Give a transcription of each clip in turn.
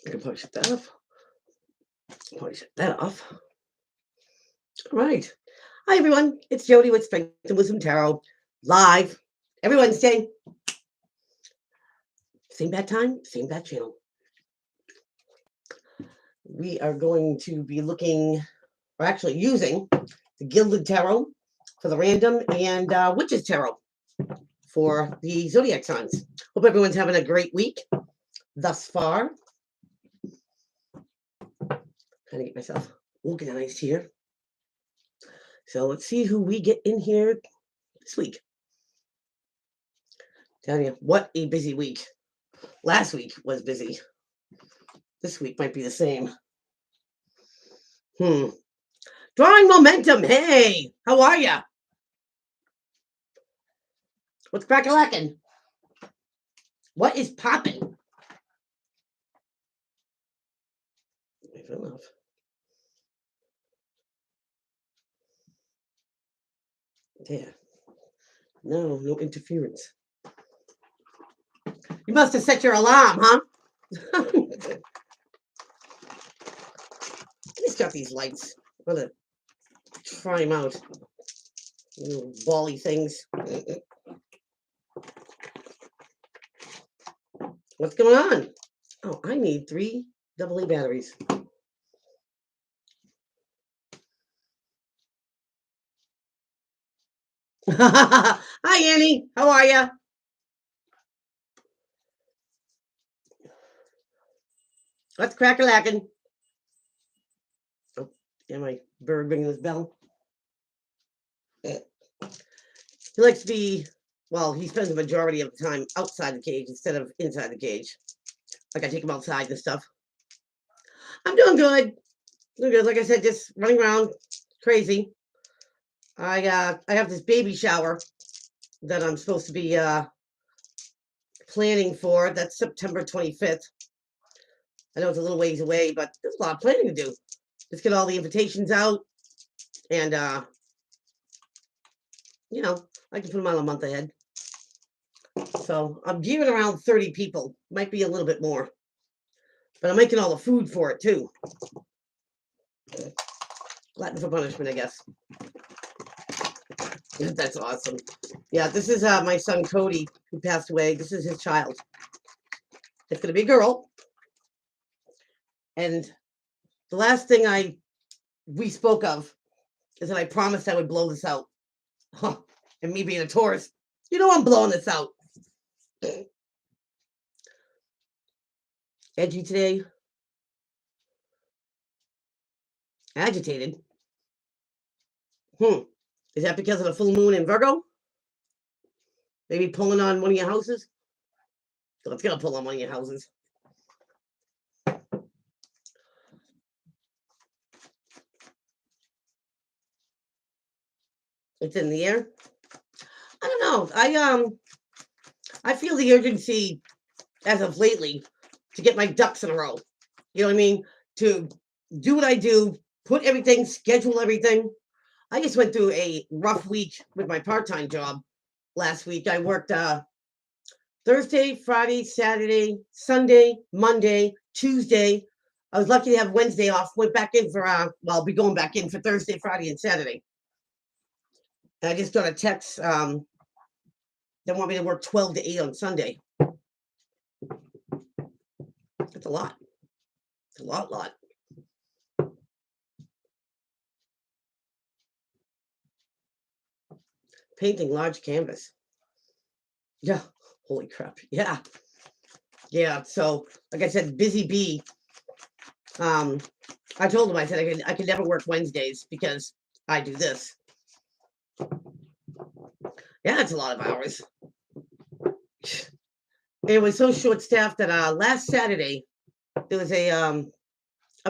I can probably shut that off. Probably shut that off. All right. Hi, everyone. It's Jody with Strength and Wisdom Tarot, live every Wednesday. Same bad time, same bad channel. We are going to be looking, or actually using, the Gilded Tarot for the random and Witches Tarot for the zodiac signs. Hope everyone's having a great week thus far. Trying to get myself organized here. So let's see who we get in here this week. Tell you, what a busy week. Last week was busy. This week might be the same. Drawing momentum. Hey, how are ya? What's crack-a-lackin'? What is popping? I fell off. There. No interference. You must have set your alarm, huh? Let's got these lights. I'm gonna try them out. Little bally things. What's going on? Oh, I need 3 AA batteries. Hi, Annie. How are ya? What's crack-a-lackin'? Oh, yeah, my bird ringing his bell. He likes to be, well, he spends the majority of the time outside the cage instead of inside the cage. Like I take him outside and stuff. I'm doing good. Doing good. Like I said, just running around crazy. I have this baby shower that I'm supposed to be planning for. That's September 25th. I know it's a little ways away, but there's a lot of planning to do. Just get all the invitations out, and you know, I can put them on a month ahead. So I'm giving around 30 people. Might be a little bit more, but I'm making all the food for it too. Glutton for punishment, I guess. That's awesome. Yeah, this is my son Cody, who passed away. This is his child. It's gonna be a girl. And the last thing we spoke of is that I promised I would blow this out. Huh. And me being a Taurus, you know I'm blowing this out. Edgy today. Agitated. Is that because of the full moon in Virgo? Maybe pulling on one of your houses? So it's gonna pull on one of your houses. It's in the air. I don't know. I feel the urgency as of lately to get my ducks in a row. You know what I mean? To do what I do, put everything, schedule everything. I just went through a rough week with my part-time job last week. I worked Thursday, Friday, Saturday, Sunday, Monday, Tuesday. I was lucky to have Wednesday off. Went back in for well, I'll be going back in for Thursday, Friday, and Saturday. And I just got a text. They want me to work 12 to 8 on Sunday. That's a lot. It's a lot. Painting large canvas. Yeah. Holy crap. Yeah. So, like I said, busy bee. I told him, I said I could never work Wednesdays because I do this. Yeah, it's a lot of hours. It was so short-staffed that last Saturday there was a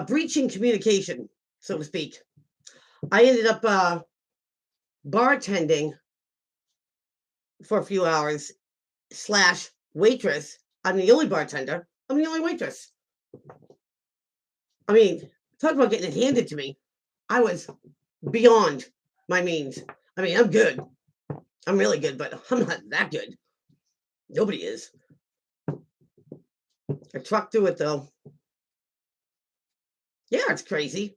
breach in communication, so to speak. I ended up bartending for a few hours / waitress. I'm the only bartender. I'm the only waitress. I mean, talk about getting it handed to me. I was beyond my means. I mean, I'm good. I'm really good, but I'm not that good. Nobody is. I trucked through it though. Yeah, it's crazy.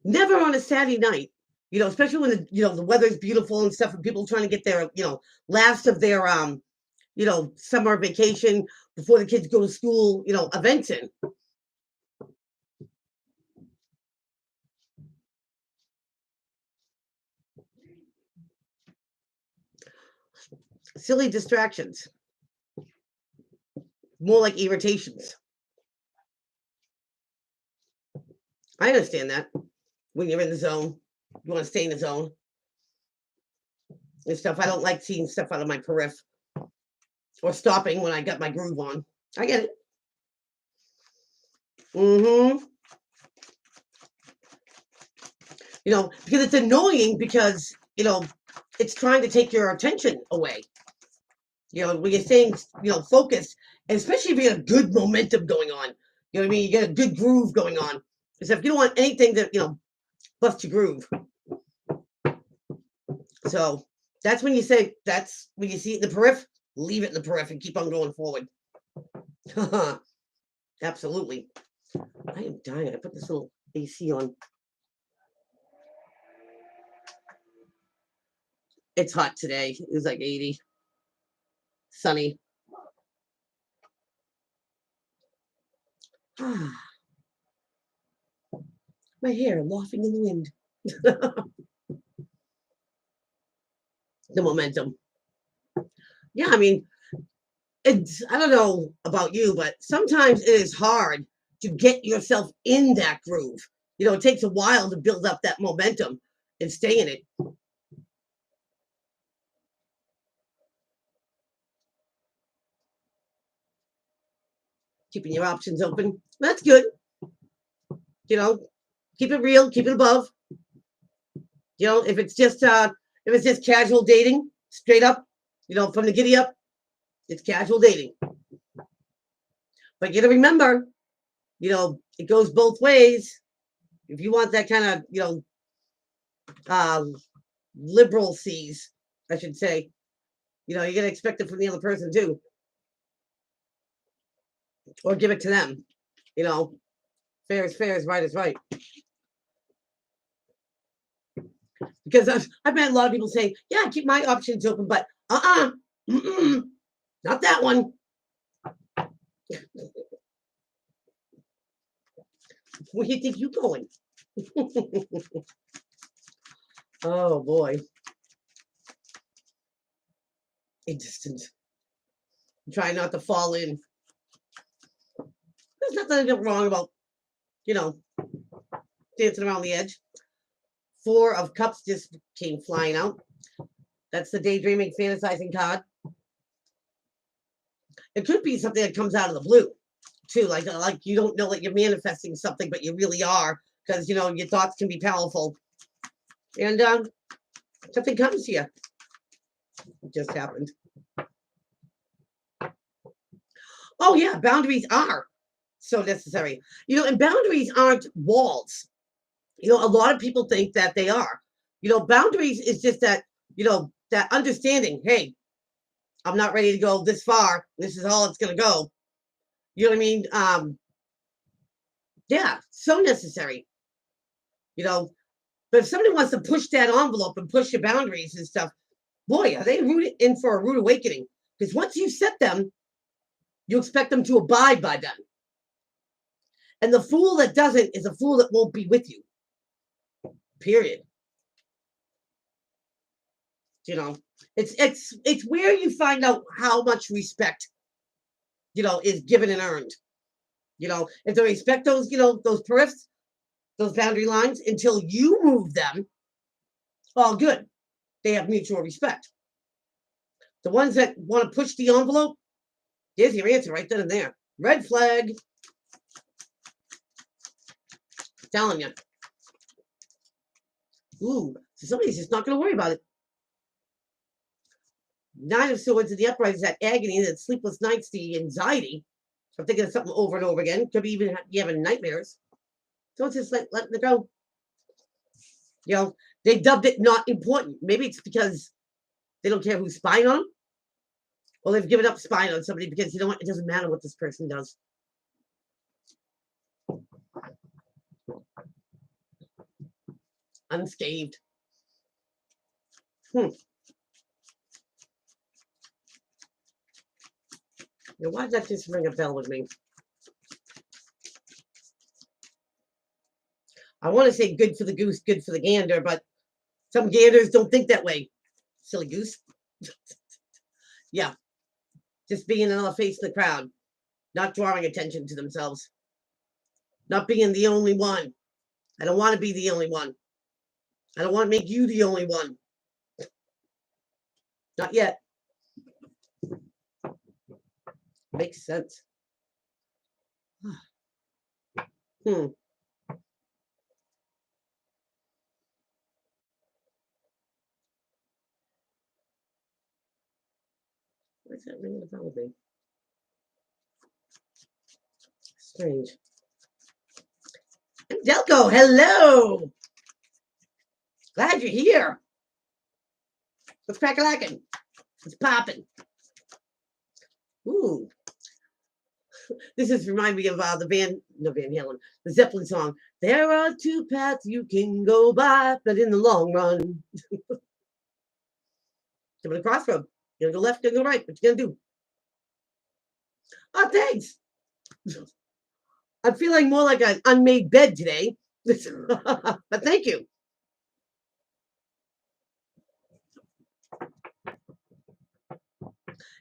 Never on a Saturday night, especially when the weather's beautiful and stuff, and people trying to get their last of their summer vacation before the kids go to school, events in. Silly distractions, more like irritations. I understand that when you're in the zone, you want to stay in the zone and stuff. I don't like seeing stuff out of my periph or stopping when I got my groove on. I get it. Mm-hmm. Because it's annoying because, it's trying to take your attention away. When you're staying, focused, and especially if you have good momentum going on. You know what I mean? You get a good groove going on. So if you don't want anything to, bust your groove. So that's when you see it in the periph, leave it in the periph and keep on going forward. Absolutely. I am dying. I put this little AC on. It's hot today. It was like 80. Sunny. My hair laughing in the wind. The momentum. Yeah, I mean, I don't know about you, but sometimes it is hard to get yourself in that groove. It takes a while to build up that momentum and stay in it. Keeping your options open. That's good. Keep it real, keep it above. If it's just casual dating, straight up, from the giddy up, it's casual dating. But you gotta remember, it goes both ways. If you want that kind of liberal seas, I should say, you're gonna expect it from the other person too. Or give it to them. Fair is fair, is right is right. Because I've met a lot of people saying, yeah, keep my options open, but not that one. Where do you think you're going? Oh boy. Instant. Try not to fall in. There's nothing wrong about, dancing around the edge. 4 of Cups just came flying out. That's the daydreaming, fantasizing card. It could be something that comes out of the blue, too. Like you don't know that you're manifesting something, but you really are, because your thoughts can be powerful. And something comes to you. It just happened. Oh yeah, boundaries are so necessary. And boundaries aren't walls. A lot of people think that they are. Boundaries is just that, that understanding, hey, I'm not ready to go this far. This is all it's going to go. You know what I mean? Yeah, so necessary. But if somebody wants to push that envelope and push your boundaries and stuff, boy, are they rooted in for a rude awakening. Because once you set them, you expect them to abide by them. And the fool that doesn't is a fool that won't be with you. Period. It's where you find out how much respect, is given and earned. If they respect those, those periffs, those boundary lines until you move them, all good. They have mutual respect. The ones that want to push the envelope, there's your answer right then and there. Red flag. I'm telling you. Ooh, so somebody's just not going to worry about it. 9 of Swords in the upright is that agony, that sleepless nights, the anxiety. I'm thinking of something over and over again. Could be even you having nightmares. So it's just like letting it go. They dubbed it not important. Maybe it's because they don't care who's spying on them. Or they've given up spying on somebody because, what, it doesn't matter what this person does. unscathed. Now, why did that just ring a bell with me? I want to say good for the goose, good for the gander, but some ganders don't think that way. Silly goose. Yeah. Just being another face in the crowd, not drawing attention to themselves, not being the only one. I don't want to be the only one. I don't want to make you the only one. Not yet. Makes sense. What's that ringing the bell with me? Strange. Delco, hello. Glad you're here. What's crack-a-lackin'? It's popping. Ooh. This is remind me of the Van Halen, the Zeppelin song. There are two paths you can go by, but in the long run. Come to the crossroad. You're gonna go left, you're gonna go right. What you gonna do? Oh, thanks. I'm feeling more like an unmade bed today. But thank you.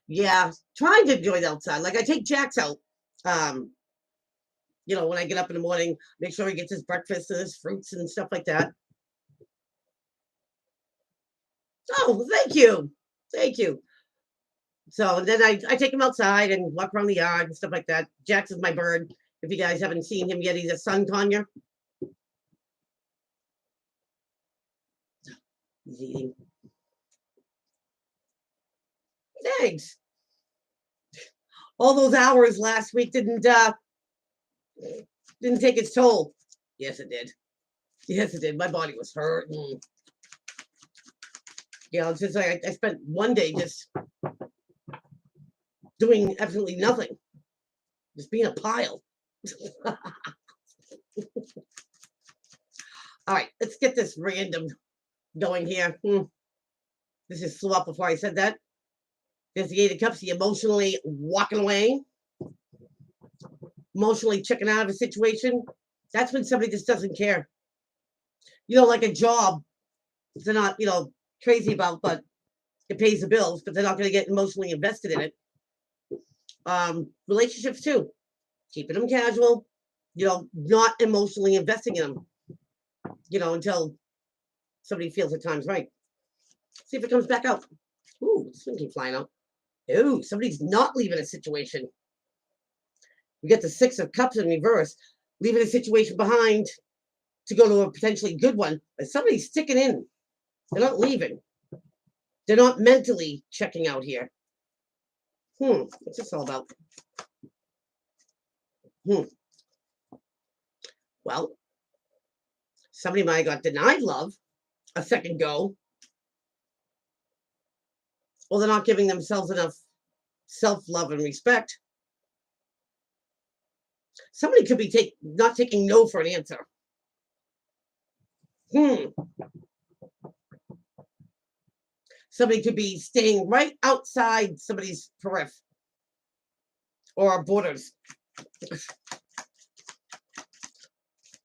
Yeah, trying to enjoy the outside. Like I take Jax out. When I get up in the morning, make sure he gets his breakfast and his fruits and stuff like that. Oh, thank you. Thank you. So then I take him outside and walk around the yard and stuff like that. Jax is my bird. If you guys haven't seen him yet, he's a sun conure. He's eating. Thanks. All those hours last week didn't take its toll. Yes, it did. Yes, it did. My body was hurting. It's just like I spent one day just doing absolutely nothing, just being a pile. All right, let's get this random going here. This just flew up before I said that. There's the Eight of Cups, the emotionally walking away, emotionally checking out of a situation. That's when somebody just doesn't care. Like a job they're not, crazy about, but it pays the bills, but they're not going to get emotionally invested in it. Relationships too, keeping them casual, not emotionally investing in them, until somebody feels the time's right. See if it comes back out. Ooh, this one keeps flying out. Ooh, somebody's not leaving a situation. We get the Six of Cups in reverse, leaving a situation behind to go to a potentially good one, but somebody's sticking in. They're not leaving. They're not mentally checking out here. What's this all about? Well, somebody might have got denied love a second go. Or they're not giving themselves enough self-love and respect. Somebody could be not taking no for an answer. Somebody could be staying right outside somebody's periphery or borders.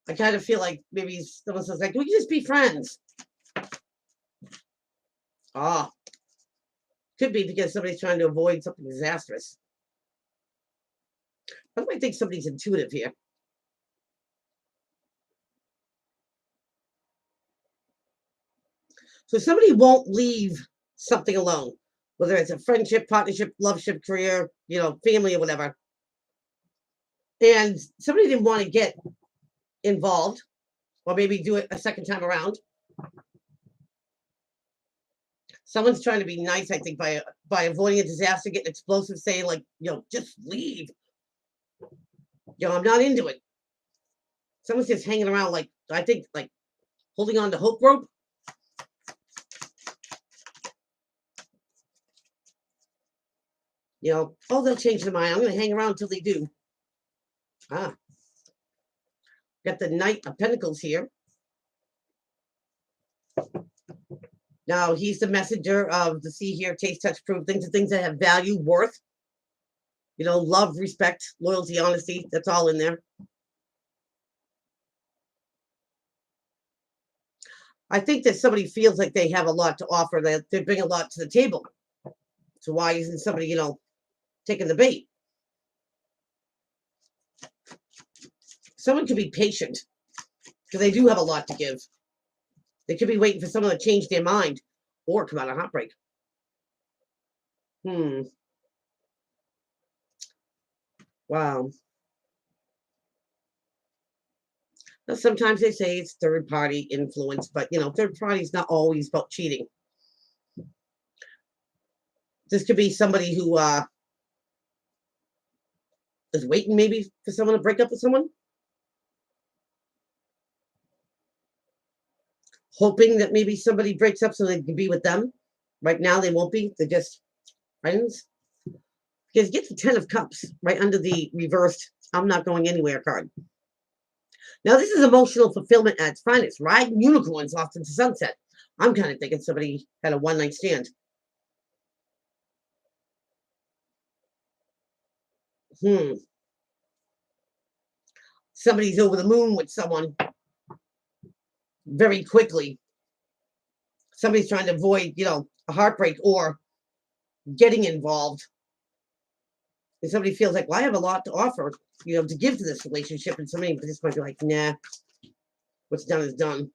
I kind of feel like maybe someone says, like, we can just be friends. Could be because somebody's trying to avoid something disastrous. Why do I think somebody's intuitive here? So somebody won't leave something alone, whether it's a friendship, partnership, loveship, career, family or whatever. And somebody didn't want to get involved or maybe do it a second time around. Someone's trying to be nice, I think, by avoiding a disaster, getting explosive, saying like, just leave. I'm not into it. Someone's just hanging around, like, I think, like, holding on to hope rope. They'll change their mind. I'm going to hang around until they do. Got the Knight of Pentacles here. Now he's the messenger of the see, hear, taste, touch, prove things, the things that have value, worth, love, respect, loyalty, honesty. That's all in there. I think that somebody feels like they have a lot to offer, that they bring a lot to the table. So why isn't somebody, taking the bait? Someone could be patient because they do have a lot to give. They could be waiting for someone to change their mind or come out of heartbreak. Wow. Now, sometimes they say it's third party influence, but third party is not always about cheating. This could be somebody who is waiting maybe for someone to break up with someone, hoping that maybe somebody breaks up so they can be with them. Right now, they won't be. They're just friends. Because get the 10 of Cups right under the reversed I'm not going anywhere card. Now, this is emotional fulfillment at its finest. Riding unicorns off into sunset. I'm kind of thinking somebody had a one-night stand. Somebody's over the moon with someone very quickly. Somebody's trying to avoid, a heartbreak or getting involved. And somebody feels like, well, I have a lot to offer, to give to this relationship. And somebody just might be like, nah, what's done is done.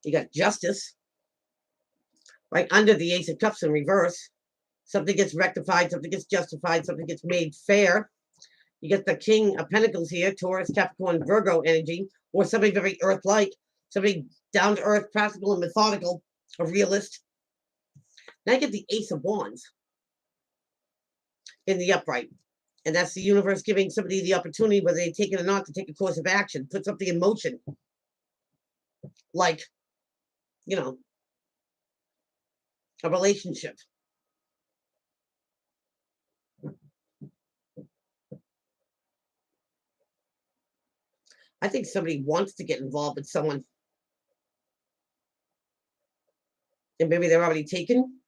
You got Justice right under the Ace of Cups in reverse. Something gets rectified, something gets justified, something gets made fair. You get the King of Pentacles here, Taurus, Capricorn, Virgo energy, or somebody very Earth-like, somebody down to earth, practical and methodical, a realist. Now I get the Ace of Wands in the upright. And that's the universe giving somebody the opportunity, whether they take it or not, to take a course of action, put something in motion. Like, a relationship. I think somebody wants to get involved with someone. And maybe they're already taken.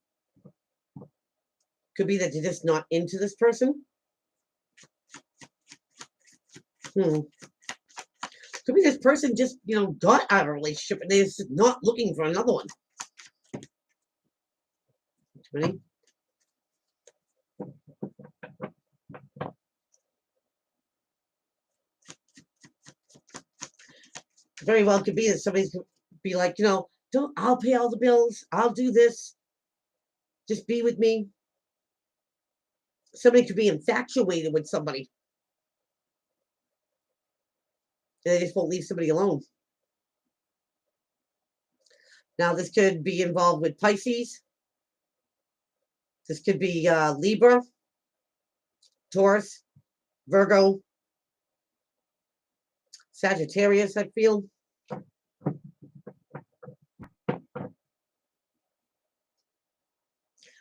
Could be that they're just not into this person. Could be this person just, got out of a relationship and they're just not looking for another one. 20. Very well could be that somebody's be like, I'll pay all the bills. I'll do this. Just be with me. Somebody could be infatuated with somebody. And they just won't leave somebody alone. Now, this could be involved with Pisces. This could be Libra, Taurus, Virgo, Sagittarius, I feel.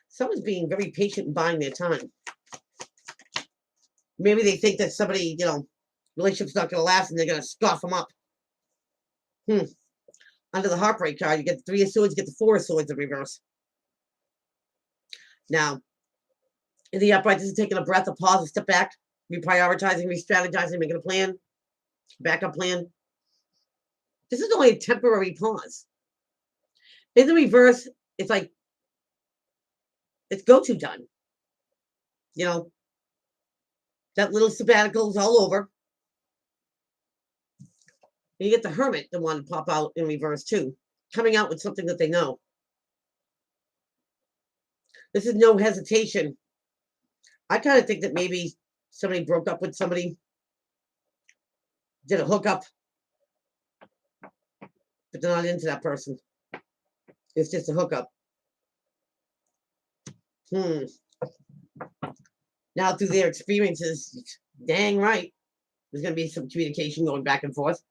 Someone's being very patient and buying their time. Maybe they think that somebody, relationship's not going to last and they're going to scoff them up. Under the heartbreak card, you get the Three of Swords, you get the Four of Swords in reverse. Now, in the upright, this is taking a breath, a pause, a step back, reprioritizing, re-strategizing, making a plan, backup plan. This is only a temporary pause. In the reverse, it's like, it's go-to done. That little sabbatical is all over. And you get the Hermit, the one pop out in reverse too, coming out with something that they know. This is no hesitation. I kind of think that maybe somebody broke up with somebody, did a hookup, but they're not into that person. It's just a hookup. Now, through their experiences, dang right, there's going to be some communication going back and forth.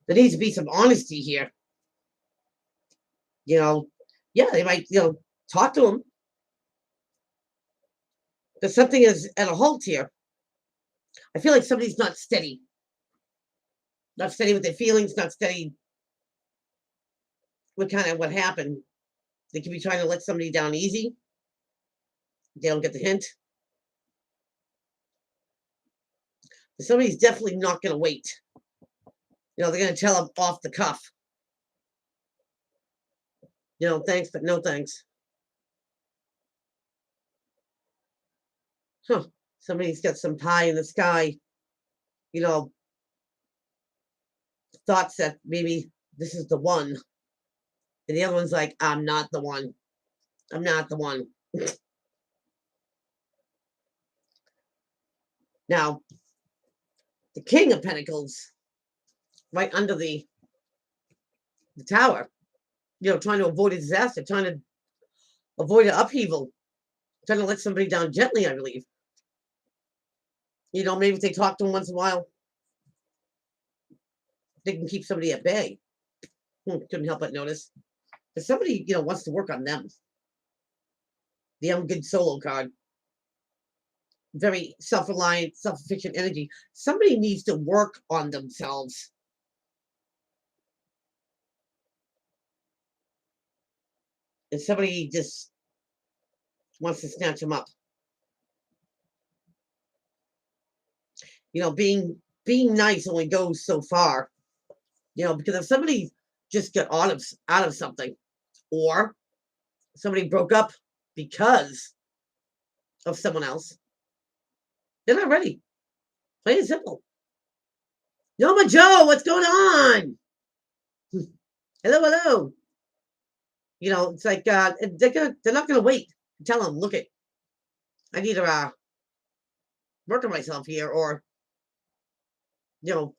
There needs to be some honesty here. Yeah, they might, talk to them. But something is at a halt here. I feel like somebody's not steady. Not steady with their feelings, not steady with kind of what happened. They could be trying to let somebody down easy. They don't get the hint. Somebody's definitely not going to wait. They're going to tell them off the cuff. Thanks, but no thanks. Huh. Somebody's got some pie in the sky. Thoughts that maybe this is the one. And the other one's like, I'm not the one. I'm not the one. Now, the King of Pentacles, right under the tower, trying to avoid a disaster, trying to avoid an upheaval, trying to let somebody down gently, I believe. Maybe if they talk to them once in a while, they can keep somebody at bay. Couldn't help but notice. But somebody, wants to work on them. The good solo card. Very self-reliant, self-sufficient energy. Somebody needs to work on themselves. And somebody just wants to snatch them up. Being nice only goes so far. Because if somebody just got out of something, or somebody broke up because of someone else, they're not ready. Plain and simple. Yoma Joe, what's going on? Hello. It's like they're not gonna wait. Tell them, look it. I need to work on myself here, or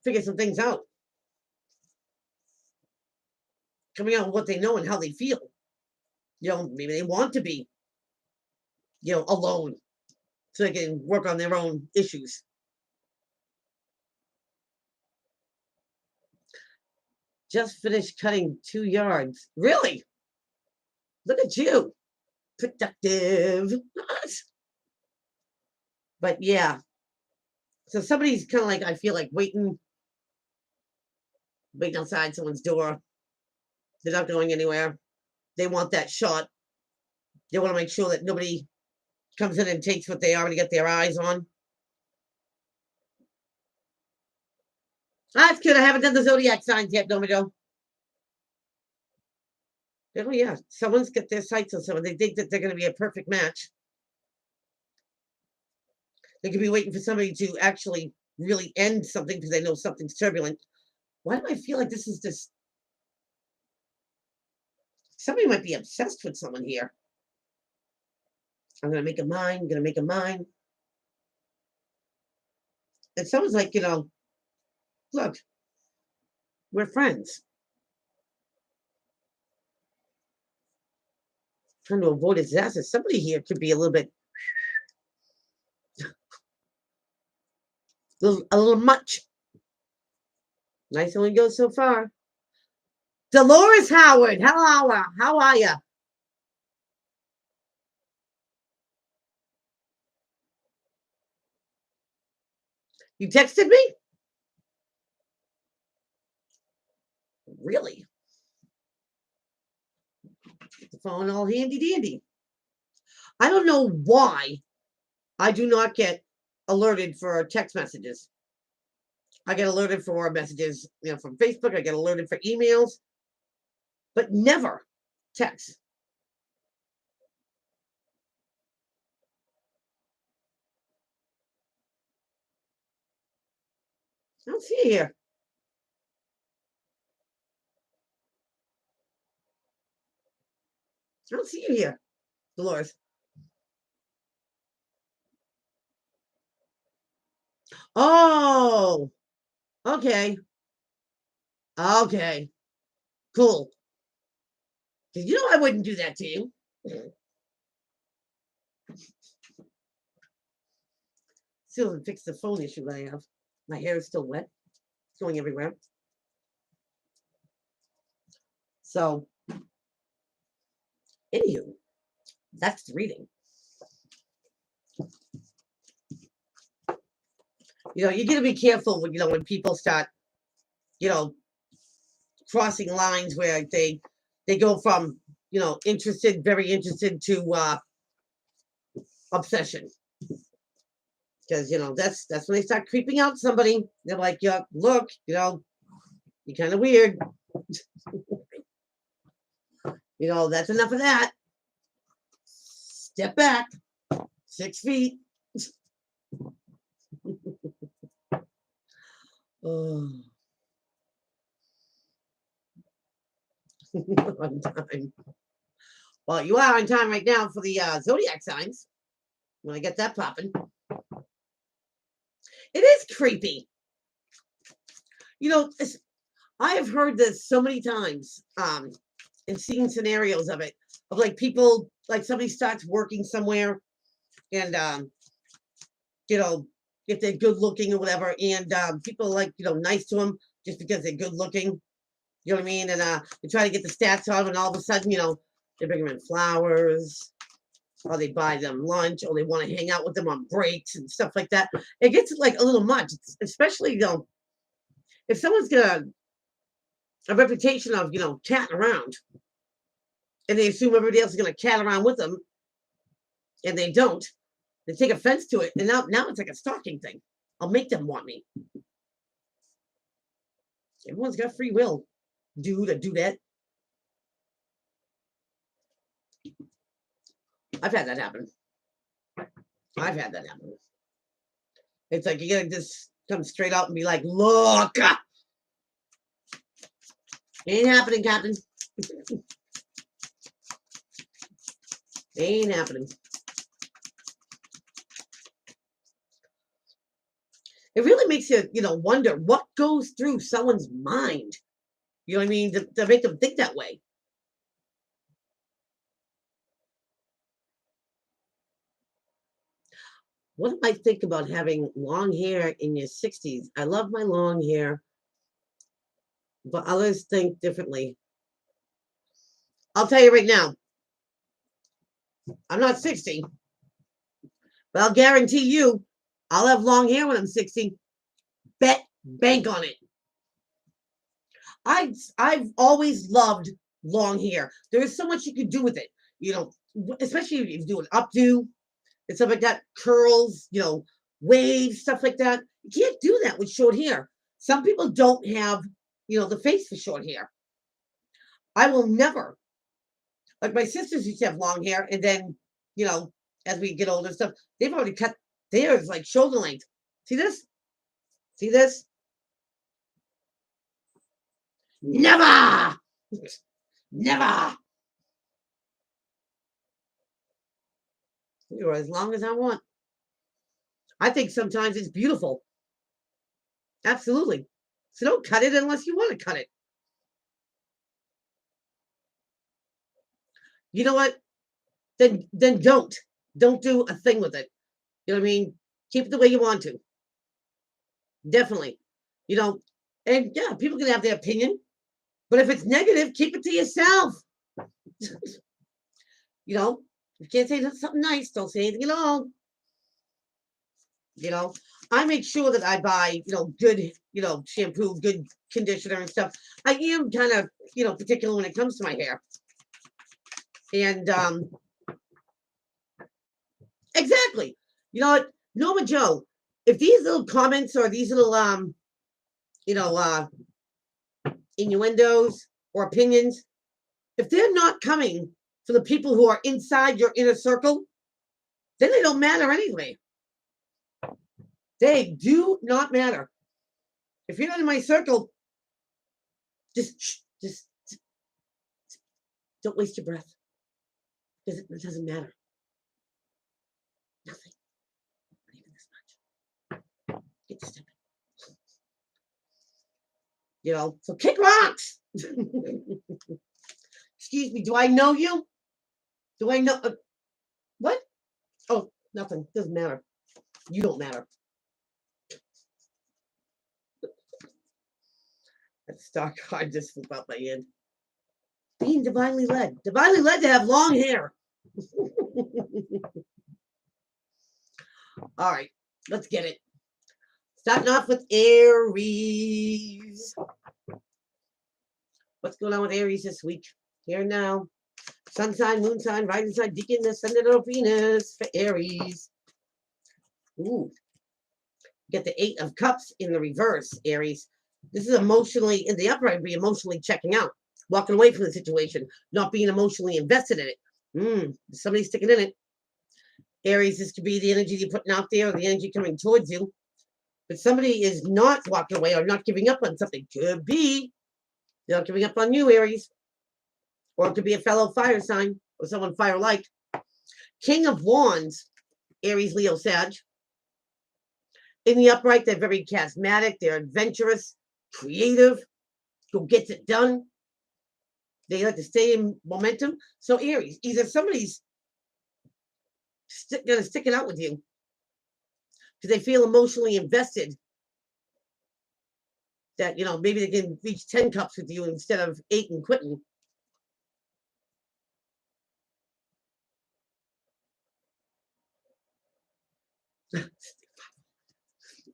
figure some things out. Coming out with what they know and how they feel. Maybe they want to be, alone, so they can work on their own issues. Just finished cutting 2 yards. Really? Look at you. Productive. But yeah. So somebody's kind of like, I feel like waiting outside someone's door. They're not going anywhere. They want that shot. They want to make sure that nobody comes in and takes what they already got their eyes on. That's good. I haven't done the zodiac signs yet, Domido. Oh, yeah. Someone's got their sights on someone. They think that they're going to be a perfect match. They could be waiting for somebody to actually really end something because they know something's turbulent. Why do I feel like this is just... Somebody might be obsessed with someone here. I'm going to make a mine. Going to make a mine. And someone's like, look, we're friends. Trying to avoid disaster. Somebody here could be a little bit... a little much. Nice only goes so far. Dolores Howard, hello, how are you? You texted me? Really? The phone all handy dandy. I don't know why I do not get alerted for text messages. I get alerted for messages, from Facebook. I get alerted for emails, but never text. I don't see it here. I don't see you here, Dolores. Oh, okay. Okay. Cool. Because I wouldn't do that to you. Still haven't fixed the phone issue that I have. My hair is still wet. It's going everywhere. So, anywho, that's the reading. You got to be careful when people start you know, crossing lines where they go from, interested, very interested to obsession. Because that's when they start creeping out somebody. They're like, yeah, look, you're kind of weird. That's enough of that. Step back 6 feet. Oh. On time. Well, you are on time right now for the zodiac signs. When I get that popping, it is creepy. I have heard this so many times, and seen scenarios of it, of like people, like somebody starts working somewhere, and if they're good looking or whatever, and people are like, nice to them just because they're good looking. You know what I mean? And they try to get the stats on, and all of a sudden, they bring them in flowers, or they buy them lunch, or they want to hang out with them on breaks and stuff like that. It gets like a little much, especially if someone's got a reputation of catting around, and they assume everybody else is going to cat around with them, and they don't. They take offense to it, and now it's like a stalking thing. I'll make them want me. Everyone's got free will, dude, or dudette. I've had that happen. It's like you gotta just come straight out and be like, look, ain't happening, Captain. Ain't happening. It really makes you, wonder what goes through someone's mind. You know what I mean? To make them think that way. What do I think about having long hair in your 60s? I love my long hair, but others think differently. I'll tell you right now, I'm not 60, but I'll guarantee you I'll have long hair when I'm 60. Bet, bank on it. I've always loved long hair. There is so much you can do with it, especially if you do an updo and stuff like that, curls, waves, stuff like that. You can't do that with short hair. Some people don't have, the face for short hair. I will never. Like my sisters used to have long hair, and then, as we get older and stuff, they've already cut theirs like shoulder length. See this? See this? Never! Never! You're as long as I want. I think sometimes it's beautiful. Absolutely. So don't cut it unless you want to cut it. You know what? Then don't. Don't do a thing with it. You know what I mean? Keep it the way you want to. Definitely. And yeah, people can have their opinion, but if it's negative, keep it to yourself. If you can't say something nice, don't say anything at all. I make sure that I buy, good, shampoo, good conditioner and stuff. I am kind of, particular when it comes to my hair. And exactly. You know what? Norma Joe, if these little comments or these little innuendos or opinions, if they're not coming for the people who are inside your inner circle, then they don't matter anyway. They do not matter. If you're not in my circle, just don't waste your breath. It doesn't matter. Nothing. Not even this much. Get stepping. So kick rocks. Excuse me. Do I know you? Do I know what? Oh, nothing. Doesn't matter. You don't matter. That star card just flew out my head. Being divinely led. Divinely led to have long hair. All right, let's get it. Starting off with Aries. What's going on with Aries this week? Here now. Sun sign, moon sign, rising sign, Deacon, ascendant of Venus for Aries. Ooh. Get the 8 of Cups in the reverse, Aries. This is emotionally, in the upright, be emotionally checking out, walking away from the situation, not being emotionally invested in it. Somebody's sticking in it. Aries, this could be the energy you're putting out there or the energy coming towards you. But somebody is not walking away or not giving up on something. Could be they're not giving up on you, Aries. Or it could be a fellow fire sign or someone fire-like. King of Wands, Aries, Leo, Sag. In the upright, they're very charismatic. They're adventurous, creative, who gets it done. They like to stay in momentum. So Aries, either somebody's going to stick it out with you because they feel emotionally invested that, maybe they can reach 10 cups with you instead of 8 and quitting.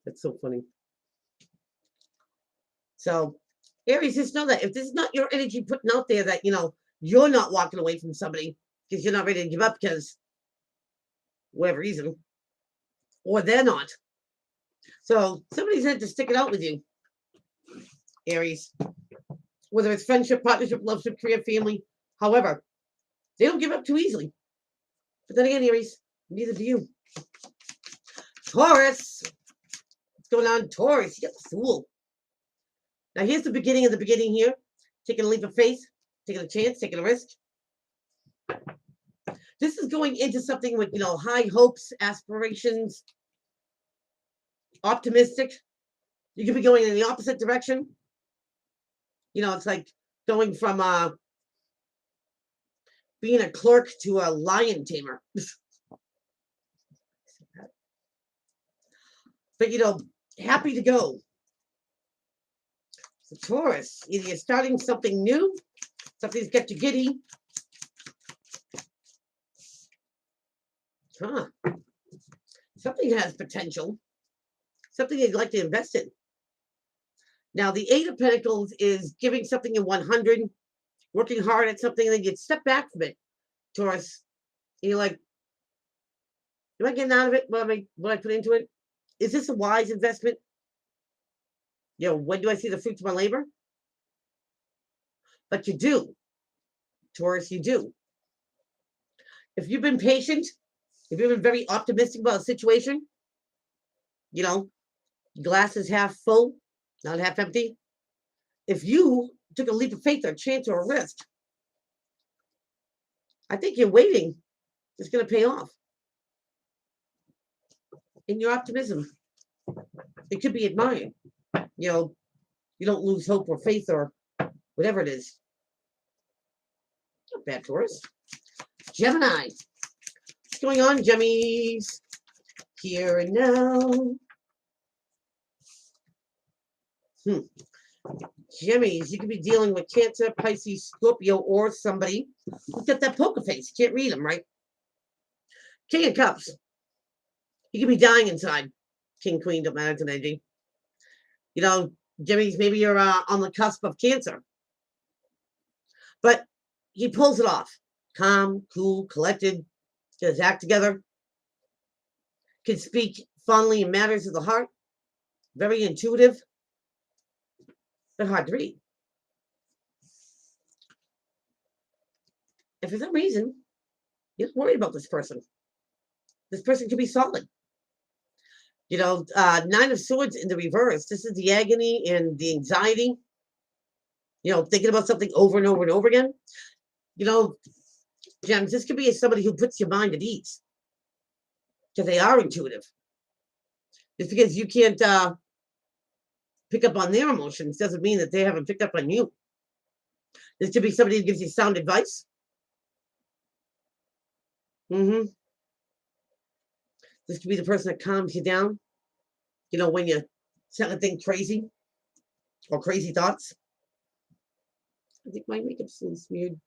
That's so funny. So Aries, just know that if this is not your energy putting out there, that, you're not walking away from somebody because you're not ready to give up because whatever reason, or they're not. So somebody's had to stick it out with you, Aries. Whether it's friendship, partnership, loveship, career, family, however, they don't give up too easily. But then again, Aries, neither do you. Taurus. What's going on, Taurus? You got the Fool. Now, here's the beginning of the beginning here. Taking a leap of faith, taking a chance, taking a risk. This is going into something with, high hopes, aspirations, optimistic. You could be going in the opposite direction. It's like going from being a clerk to a lion tamer. But, happy to go. So Taurus, either you're starting something new, something's got you giddy. Something has potential. Something you'd like to invest in. Now, the 8 of Pentacles is giving something in 100, working hard at something, and then you step back from it, Taurus. And you're like, am I getting out of it? What I put into it? Is this a wise investment? When do I see the fruits of my labor? But you do, Taurus, you do. If you've been patient, if you've been very optimistic about a situation, glass is half full, not half empty. If you took a leap of faith or a chance or a risk, I think your waiting is going to pay off. In your optimism, it could be admired. You don't lose hope or faith or whatever it is. Not bad, Taurus. Gemini. What's going on, Gemmies? Here and now. Gemmies, you could be dealing with Cancer, Pisces, Scorpio, or somebody who's got that poker face. You can't read them, right? King of Cups. You could be dying inside. King, Queen, don't matter to energy. Gemmies, maybe you're on the cusp of Cancer. But he pulls it off. Calm, cool, collected, get his act together. Can speak fondly in matters of the heart. Very intuitive. But hard to read. And for some reason, you're not worried about this person. This person could be solid. 9 of Swords in the reverse. This is the agony and the anxiety. Thinking about something over and over and over again. Gems, this could be somebody who puts your mind at ease. Because they are intuitive. Just because you can't pick up on their emotions doesn't mean that they haven't picked up on you. This could be somebody who gives you sound advice. This could be the person that calms you down. When you start to think crazy or crazy thoughts. I think my makeup's a little smeared.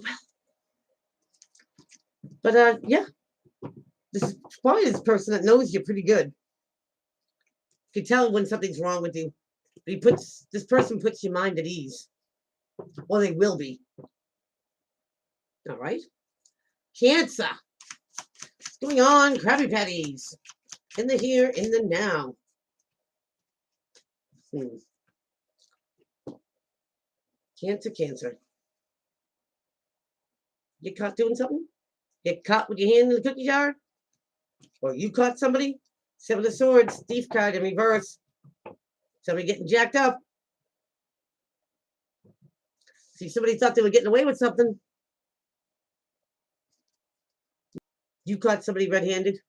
Well. But yeah. This is probably this person that knows you pretty good. You can tell when something's wrong with you. This person puts your mind at ease, or they will be. All right. Cancer. What's going on, Krabby Patties? In the here, in the now. Cancer. Get caught doing something? Get caught with your hand in the cookie jar? Or you caught somebody? Seven of Swords, thief card in reverse. Somebody getting jacked up. See, somebody thought they were getting away with something. You caught somebody red-handed.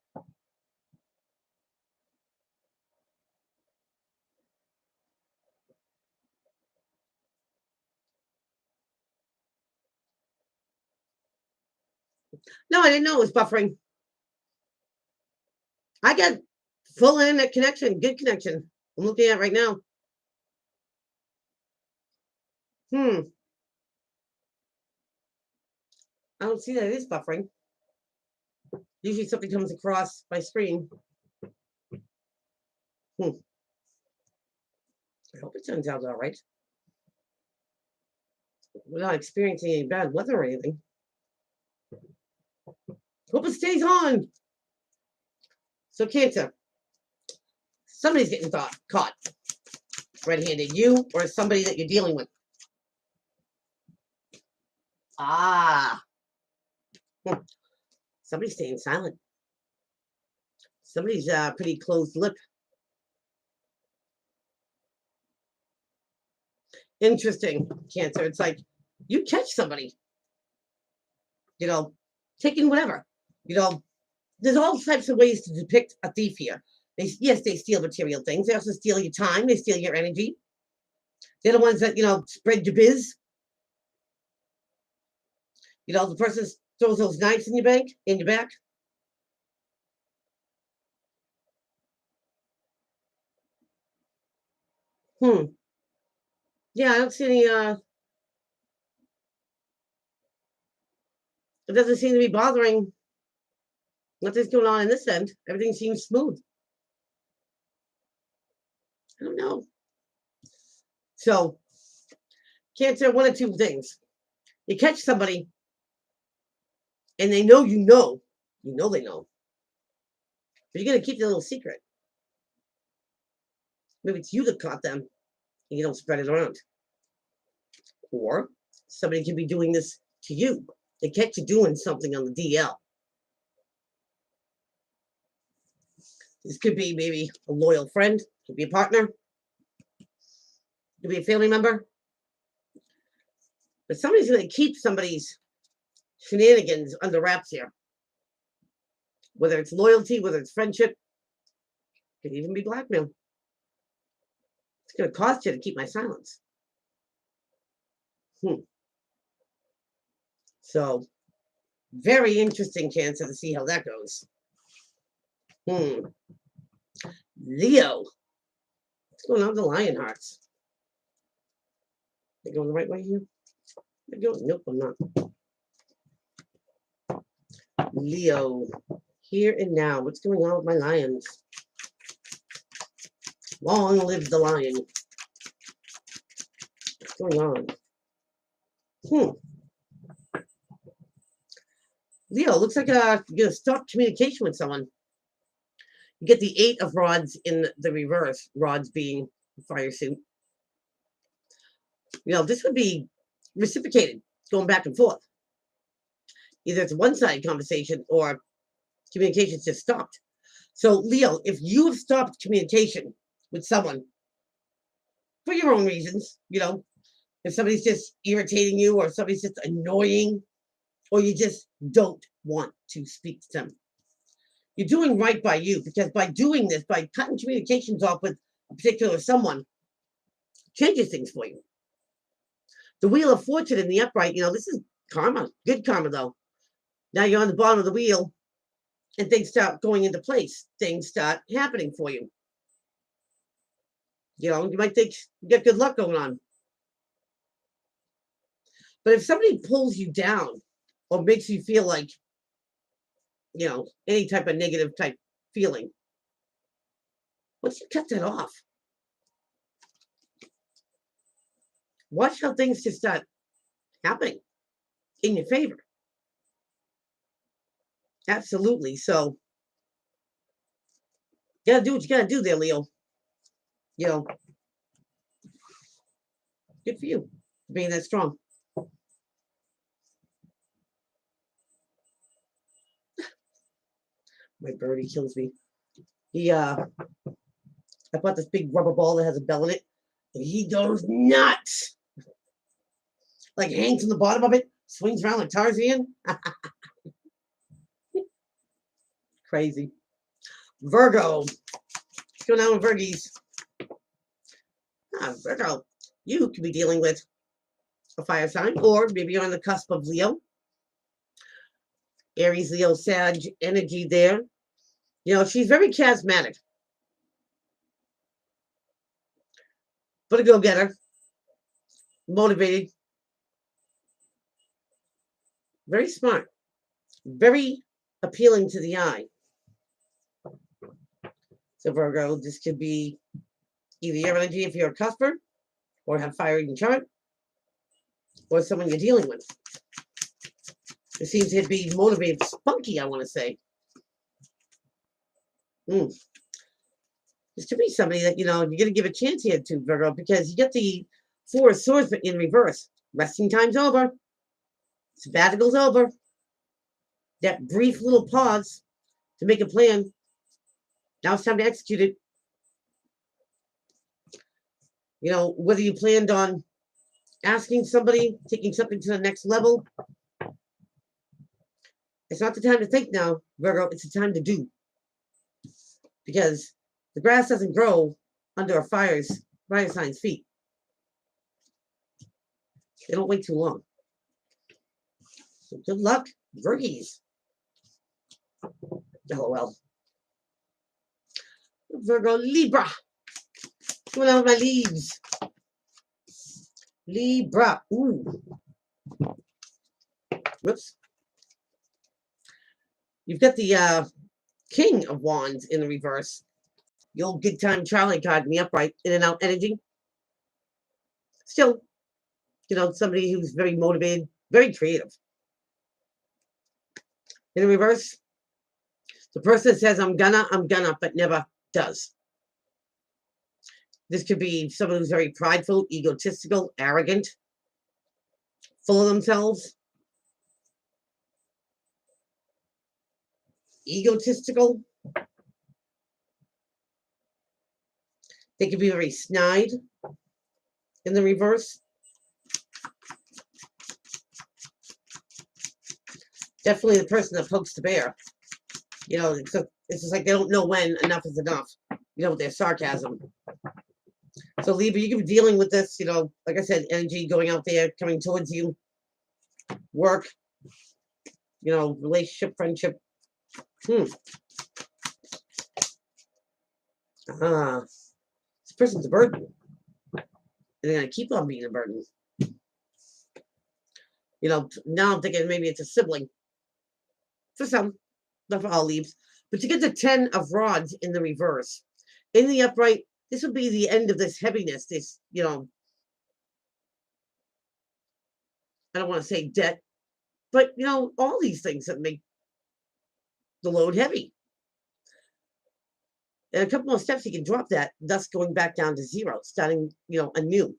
No, I didn't know it was buffering. I got full internet connection, good connection. I'm looking at it right now. I don't see that it is buffering. Usually something comes across my screen. I hope it turns out all right. We're not experiencing any bad weather or anything. Hope it stays on. So Cancer, somebody's getting caught red-handed. You or somebody that you're dealing with. Somebody's staying silent. Somebody's pretty closed lip. Interesting, Cancer. It's like you catch somebody, taking whatever. There's all types of ways to depict a thief here. They steal material things. They also steal your time. They steal your energy. They're the ones that, spread your biz. The person throws those knives in your back. Yeah, I don't see any, it doesn't seem to be bothering nothing's going on in this end. Everything seems smooth. I don't know. So, Cancer, one of two things. You catch somebody and they know they know. But you're going to keep the little secret. Maybe it's you that caught them and you don't spread it around. Or somebody could be doing this to you. They catch you doing something on the DL. This could be maybe a loyal friend, could be a partner, could be a family member. But somebody's going to keep somebody's shenanigans under wraps here. Whether it's loyalty, whether it's friendship, could even be blackmail. It's going to cost you to keep my silence. So, very interesting, Cancer, to see how that goes. Leo. What's going on with the lion hearts? They going the right way here? Nope, I'm not. Leo. Here and now. What's going on with my lions? Long live the lion. What's going on? Leo, looks like you're going to stop communication with someone. You get the 8 of Rods in the reverse, Rods being fire suit. This would be reciprocated, going back and forth. Either it's a one-sided conversation or communication's just stopped. So, Leo, if you have stopped communication with someone for your own reasons, if somebody's just irritating you or somebody's just annoying or you just don't want to speak to them, you're doing right by you, because by doing this, by cutting communications off with a particular someone, changes things for you. The Wheel of Fortune in the upright, this is karma, good karma though. Now you're on the bottom of the wheel and things start going into place. Things start happening for you. You might think you got good luck going on. But if somebody pulls you down or makes you feel like, any type of negative type feeling, once you cut that off, Watch how things just start happening in your favor. Absolutely. So, you gotta do what you gotta do there, Leo. You know, good for you being that strong. My birdie kills me. I bought this big rubber ball that has a bell in it, and he goes nuts. Like hangs on the bottom of it, swings around like Tarzan. Crazy. Virgo. What's going on with Virgies? Virgo, you could be dealing with a fire sign, or maybe you're on the cusp of Leo. Aries, Leo, Sag energy there. You know, she's very charismatic, but a go-getter, motivated, very smart, very appealing to the eye. So Virgo, this could be either your energy if you're a cusper, or have fire in your chart, or someone you're dealing with. It seems to be motivated, spunky, I want to say. This could be somebody that, you're going to give a chance here to, Virgo, because you get the Four of Swords, but in reverse. Resting time's over. Sabbatical's over. That brief little pause to make a plan. Now it's time to execute it. You know, whether you planned on asking somebody, taking something to the next level, it's not the time to think now, Virgo. It's the time to do. Because the grass doesn't grow under a fire sign's feet. They don't wait too long. So good luck, Virgies. Oh, well. Virgo, Libra. What's going on with my leaves? Libra. Ooh. Whoops. You've got the King of Wands in the reverse. The old good time Charlie card in the upright, in and out energy. Still, somebody who's very motivated, very creative. In the reverse, the person that says, I'm gonna, but never does. This could be someone who's very prideful, egotistical, arrogant, full of themselves. Egotistical. They could be very snide in the reverse. Definitely the person that pokes the bear. It's just like they don't know when enough is enough, with their sarcasm. So Libra, you could be dealing with this, like I said, energy going out there, coming towards you, work, relationship, friendship. This person's a burden. And they're going to keep on being a burden. Now I'm thinking maybe it's a sibling. For some, not for all leaves. But you get the 10 of Rods in the reverse. In the upright, this will be the end of this heaviness, this, I don't want to say debt, but, all these things that make the load heavy. And a couple more steps, you can drop that, thus going back down to zero, starting, anew.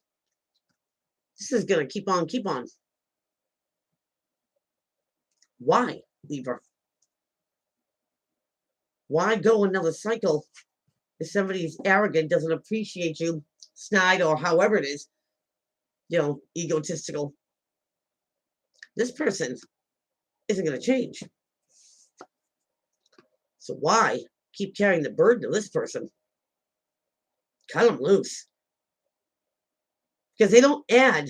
This is going to keep on. Why, Libra? Why go another cycle if somebody's arrogant, doesn't appreciate you, snide, or however it is, egotistical? This person isn't going to change. So why keep carrying the burden of this person? Cut them loose. Because they don't add,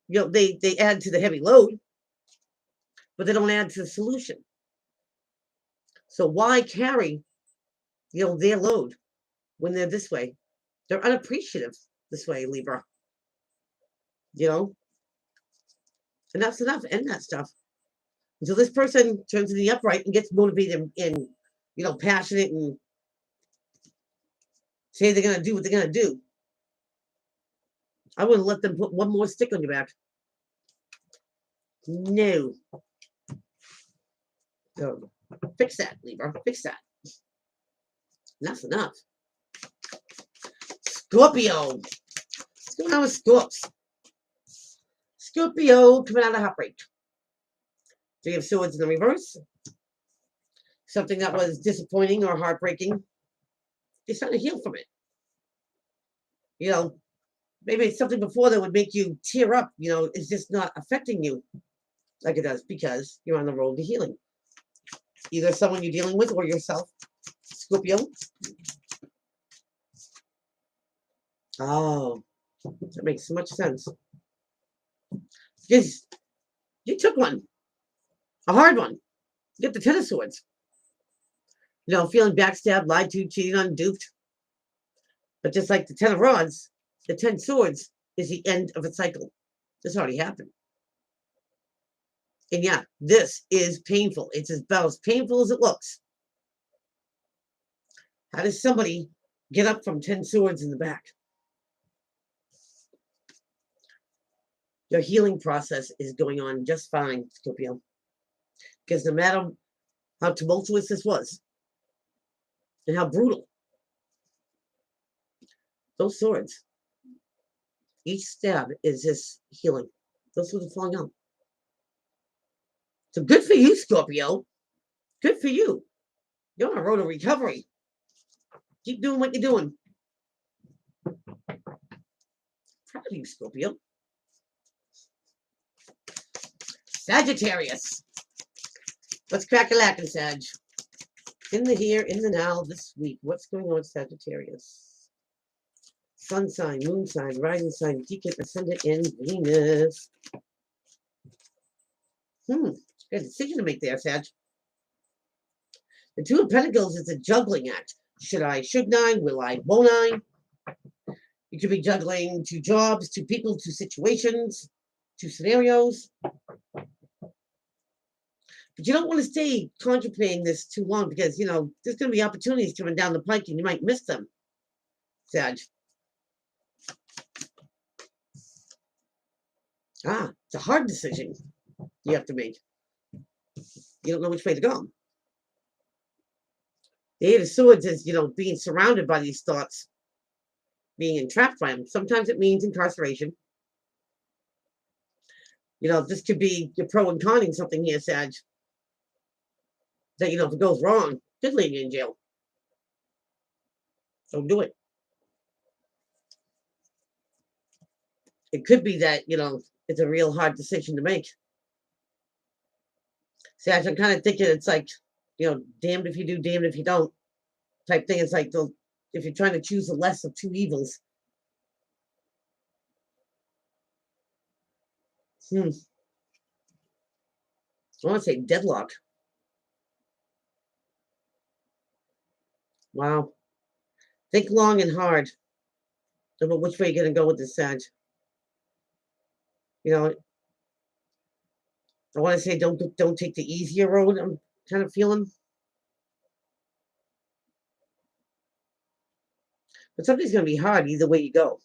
they add to the heavy load, but they don't add to the solution. So why carry, their load when they're this way? They're unappreciative this way, Libra. Enough's enough. End that stuff. Until this person turns to the upright and gets motivated and passionate and say they're going to do what they're going to do. I wouldn't let them put one more stick on your back. No. So, fix that, Libra. Fix that. Enough's enough. Scorpio. What's going on with Scorps? Scorpio coming out of heartbreak. Three of Swords in the reverse. Something that was disappointing or heartbreaking. You're starting to heal from it. You know, maybe it's something before that would make you tear up. You know, it's just not affecting you like it does because you're on the road to healing. Either someone you're dealing with or yourself. Scorpio. Oh, that makes so much sense. Because you took one. A hard one. You get the Ten of Swords. You know, feeling backstabbed, lied to, cheated on, duped. But just like the Ten of Rods, the 10 Swords is the end of a cycle. This already happened. And yeah, this is painful. It's about as painful as it looks. How does somebody get up from 10 swords in the back? Your healing process is going on just fine, Scorpio. Because no matter how tumultuous this was, and how brutal, those swords, each stab is just healing. Those swords are falling out. So good for you, Scorpio. Good for you. You're on a road to recovery. Keep doing what you're doing. Proud of you, Scorpio. Sagittarius. Let's crack a lacking, Sag. In the here, in the now, this week. What's going on with Sagittarius? Sun sign, moon sign, rising sign, deacon, ascendant, and Venus. Good decision to make there, Sag. The Two of Pentacles is a juggling act. Should I, shouldn't I, will I, won't I? You could be juggling 2 jobs, 2 people, 2 situations, 2 scenarios. But you don't want to stay contemplating this too long because, you know, there's going to be opportunities coming down the pike and you might miss them, Sag. It's a hard decision you have to make. You don't know which way to go. The Eight of Swords is, you know, being surrounded by these thoughts, being entrapped by them. Sometimes it means incarceration. You know, this could be your pro and conning something here, Sag. That, you know, if it goes wrong, could leave you in jail. Don't do it. It could be that, you know, it's a real hard decision to make. Sag, I'm kind of thinking it's like, you know, damned if you do, damned if you don't type thing. It's like if you're trying to choose the less of 2 evils. I want to say deadlock. Wow. Think long and hard about which way you're going to go with this, Sag. You know, I want to say don't take the easier road. I'm kind of feeling. But something's going to be hard either way you go.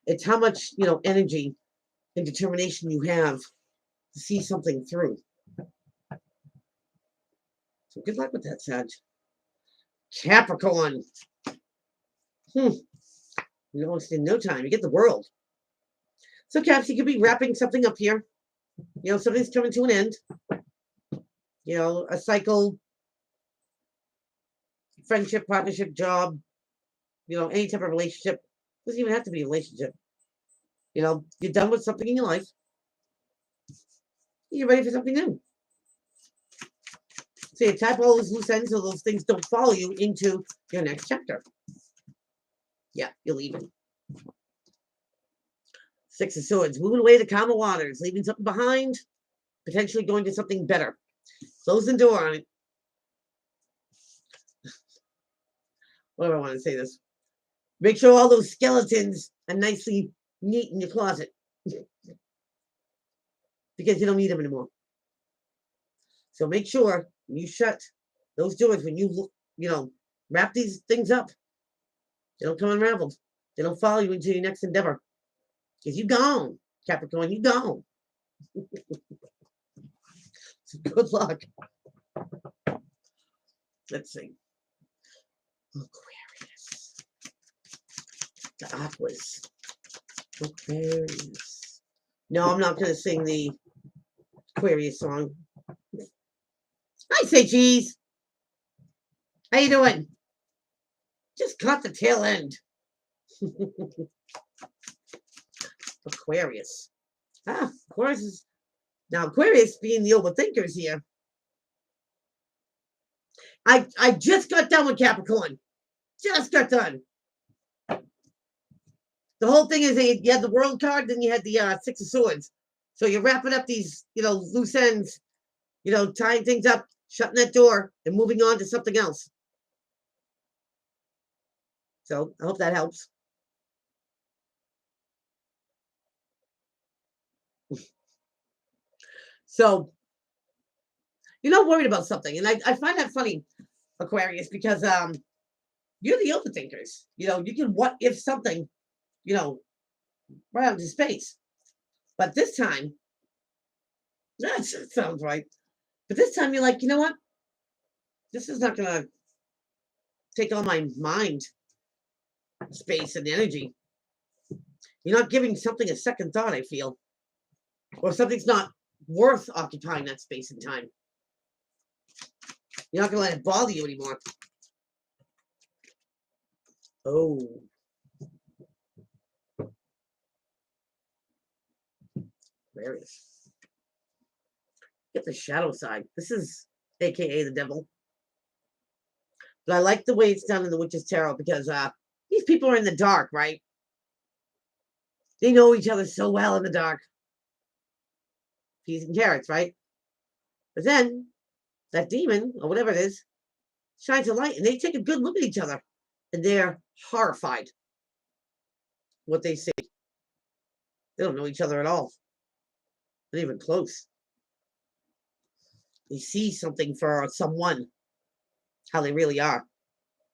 It's how much, you know, energy and determination you have to see something through. So good luck with that, Sag. Capricorn. You know, it's in no time. You get the World. So, Caps, you could be wrapping something up here. You know, something's coming to an end. You know, a cycle, friendship, partnership, job, you know, any type of relationship. Doesn't even have to be a relationship. You know, you're done with something in your life. You're ready for something new. So you tap all those loose ends so those things don't follow you into your next chapter. Yeah, you're leaving. Six of Swords, moving away to calmer waters, leaving something behind, potentially going to something better. Close the door on it. What do I want to say this? Make sure all those skeletons are nicely neat in your closet. Because you don't need them anymore. So make sure when you shut those doors, when you look, you know, wrap these things up, they don't come unraveled. They don't follow you into your next endeavor. Because you gone, Capricorn, you gone. Good luck. Let's see. Aquarius. The Aquas. Aquarius. No, I'm not going to sing the Aquarius song. I say cheese. How you doing? Just caught the tail end. Aquarius. Aquarius is... Now, Aquarius being the overthinkers here. I just got done with Capricorn. Just got done. The whole thing is that you had the World card, then you had the Six of Swords. So you're wrapping up these, loose ends, tying things up, shutting that door, and moving on to something else. So I hope that helps. So you're not worried about something. And I find that funny, Aquarius, because you're the overthinkers. You can what if something, right out into space. But this time, that sounds right. But this time you're like, you know what? This is not going to take all my mind space and energy. You're not giving something a second thought, I feel. Or something's not worth occupying that space and time. You're not going to let it bother you anymore. Oh. Aquarius. Get the shadow side. This is AKA the devil. But I like the way it's done in the Witch's Tarot because these people are in the dark, right? They know each other so well in the dark. Peas and carrots, right? But then that demon, or whatever it is, shines a light and they take a good look at each other. And they're horrified what they see. They don't know each other at all. Not even close. They see something for someone, how they really are.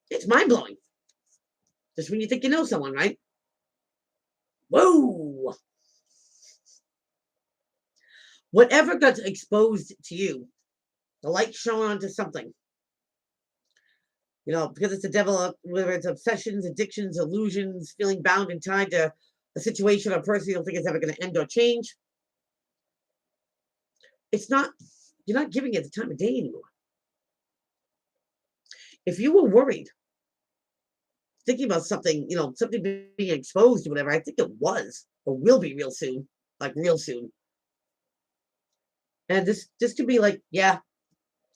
It's mind-blowing. Just when you think you know someone, right? Whoa! Whatever got exposed to you, the light shone onto something. Because it's the devil, whether it's obsessions, addictions, illusions, feeling bound and tied to a situation or person you don't think is ever going to end or change. You're not giving it the time of day anymore. If you were worried, thinking about something, something being exposed or whatever, I think it was or will be real soon, like real soon. And this could be like, yeah,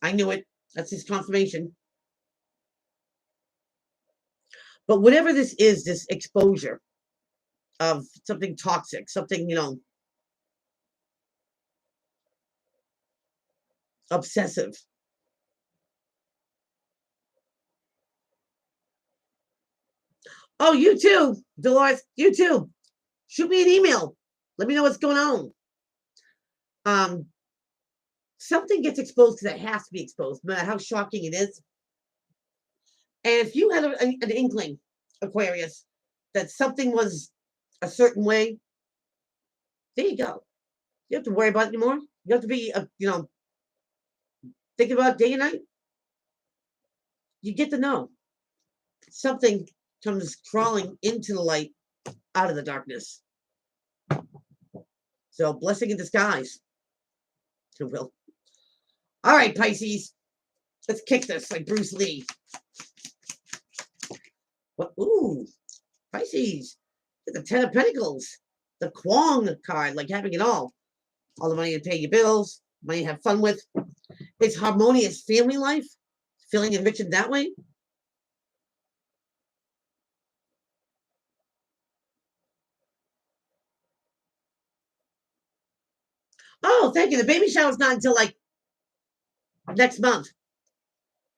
I knew it. That's his confirmation. But whatever this is, this exposure of something toxic, something, obsessive. Oh, you too, Dolores. You too. Shoot me an email. Let me know what's going on. Something gets exposed because it has to be exposed, no matter how shocking it is. And if you had an inkling, Aquarius, that something was a certain way, there you go. You don't have to worry about it anymore. You have to be, thinking about it day and night. You get to know something comes crawling into the light out of the darkness. So, blessing in disguise, if you will. All right, Pisces. Let's kick this like Bruce Lee. What? Ooh, Pisces. The Ten of Pentacles. The Kwong card, like having it all. All the money to pay your bills, money to have fun with. It's harmonious family life. Feeling enriched that way. Oh, thank you. The baby shower's not until like next month.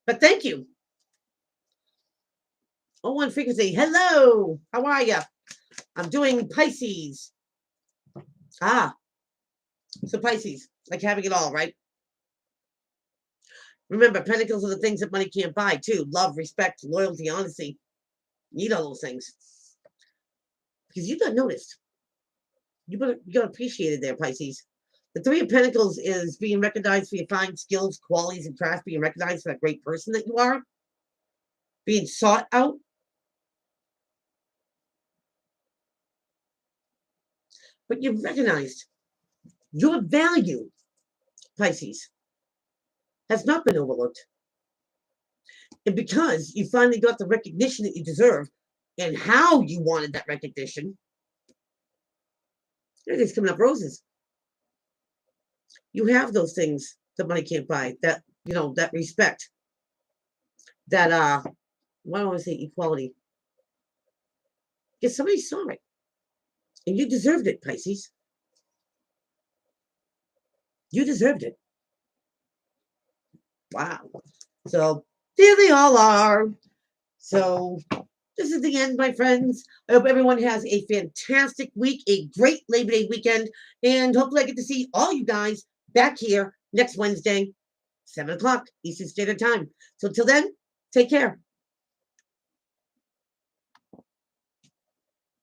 But thank you. Oh, one frequency. Hello. How are you? I'm doing Pisces. So Pisces, like having it all, right? Remember, pentacles are the things that money can't buy, too. Love, respect, loyalty, honesty. You need all those things. Because you got noticed. You gotta appreciate it there, Pisces. The Three of Pentacles is being recognized for your fine skills, qualities, and crafts, being recognized for that great person that you are, being sought out. But you've recognized your value, Pisces, has not been overlooked. And because you finally got the recognition that you deserve and how you wanted that recognition, everything's coming up roses. You have those things that money can't buy. That respect, that why do I say equality? Because somebody saw it. And you deserved it, Pisces. You deserved it. Wow. So there they all are. So this is the end, my friends. I hope everyone has a fantastic week, a great Labor Day weekend, and hopefully I get to see all you guys back here next Wednesday, 7 o'clock Eastern Standard Time. So till then, take care.